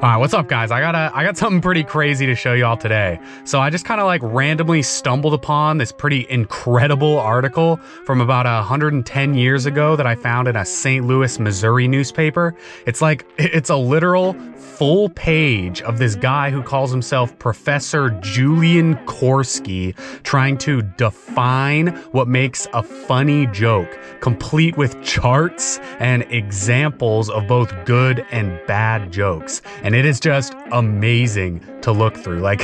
All right, what's up, guys? I got something pretty crazy to show you all today. So I just kind of like randomly stumbled upon this pretty incredible article from about 110 years ago that I found in a St. Louis, Missouri newspaper. It's a literal full page of this guy who calls himself Professor Julian Korsky trying to define what makes a funny joke, complete with charts and examples of both good and bad jokes. And it is just amazing to look through. Like,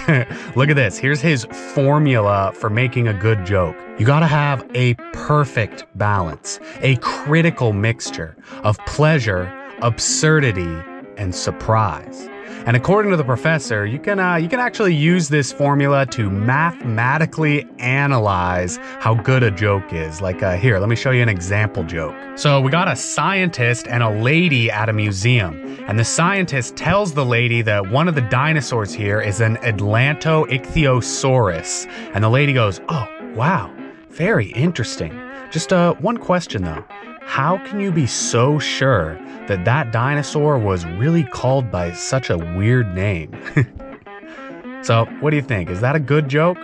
look at this. Here's his formula for making a good joke. You gotta have a perfect balance, a critical mixture of pleasure, absurdity, and surprise. And according to the professor, you can actually use this formula to mathematically analyze how good a joke is. Like here, let me show you an example joke. So we got a scientist and a lady at a museum, and the scientist tells the lady that one of the dinosaurs here is an Atlantoichthyosaurus, and the lady goes, "Oh, wow, very interesting. Just one question though. How can you be so sure that that dinosaur was really called by such a weird name?" So, what do you think? Is that a good joke?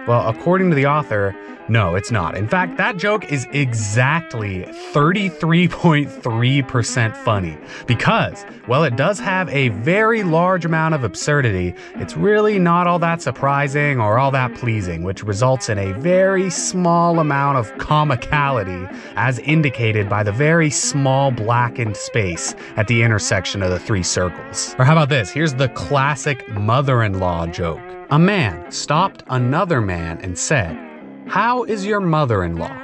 Well, according to the author, no, it's not. In fact, that joke is exactly 33.3% funny because, well, it does have a very large amount of absurdity. It's really not all that surprising or all that pleasing, which results in a very small amount of comicality, as indicated by the very small blackened space at the intersection of the three circles. Or how about this? Here's the classic mother-in-law joke. A man stopped another man and said, "How is your mother-in-law?"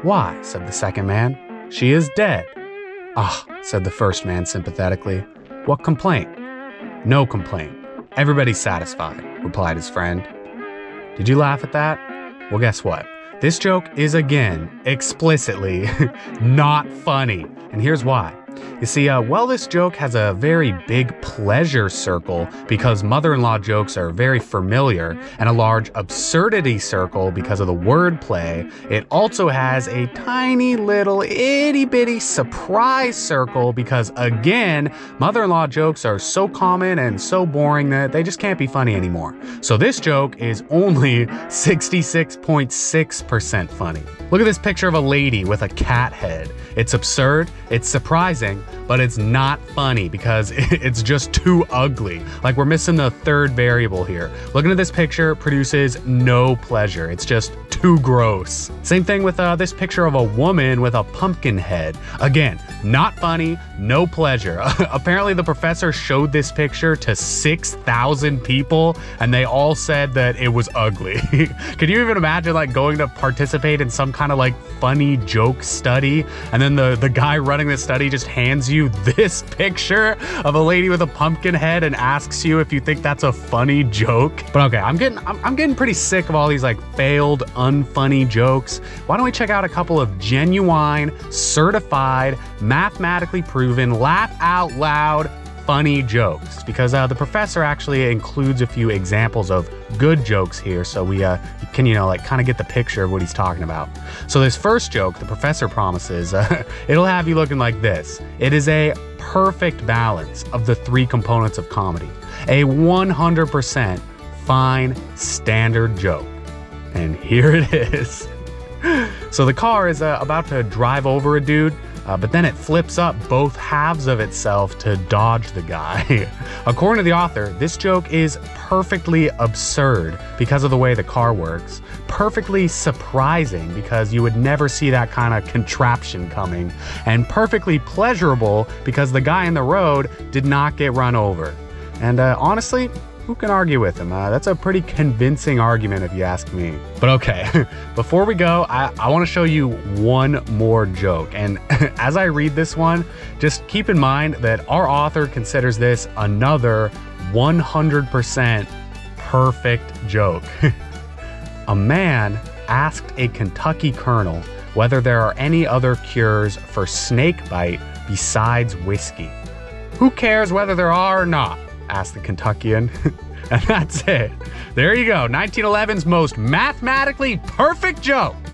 "Why," said the second man, "she is dead." "Ah," said the first man sympathetically. "What complaint?" "No complaint. Everybody's satisfied," replied his friend. Did you laugh at that? Well, guess what? This joke is again explicitly not funny. And here's why. You see, well, this joke has a very big pleasure circle because mother-in-law jokes are very familiar, and a large absurdity circle because of the wordplay. It also has a tiny little itty-bitty surprise circle because, again, mother-in-law jokes are so common and so boring that they just can't be funny anymore. So this joke is only 66.6% funny. Look at this picture of a lady with a cat head. It's absurd, it's surprising, but it's not funny because it's just too ugly. Like, we're missing the third variable here. Looking at this picture produces no pleasure. It's just too gross. Same thing with this picture of a woman with a pumpkin head. Again, not funny, no pleasure. Apparently the professor showed this picture to 6,000 people and they all said that it was ugly. Can you even imagine like going to participate in some kind of like funny joke study and then the guy running the study just hands you this picture of a lady with a pumpkin head and asks you if you think that's a funny joke? But okay, I'm getting pretty sick of all these like failed, unfunny jokes. Why don't we check out a couple of genuine, certified, mathematically proven, laugh out loud, funny jokes, because the professor actually includes a few examples of good jokes here, so we can, you know, like kind of get the picture of what he's talking about. So this first joke, the professor promises, it'll have you looking like this. It is a perfect balance of the three components of comedy. A 100% fine standard joke. And here it is. So the car is about to drive over a dude, but then it flips up both halves of itself to dodge the guy. According to the author, this joke is perfectly absurd because of the way the car works, perfectly surprising because you would never see that kind of contraption coming, and perfectly pleasurable because the guy in the road did not get run over. And honestly, who can argue with him? That's a pretty convincing argument if you ask me. But okay, before we go, I want to show you one more joke. And as I read this one, just keep in mind that our author considers this another 100% perfect joke. A man asked a Kentucky colonel whether there are any other cures for snake bite besides whiskey. "Who cares whether there are or not?" asked the Kentuckian. And that's it. There you go, 1911's most mathematically perfect joke.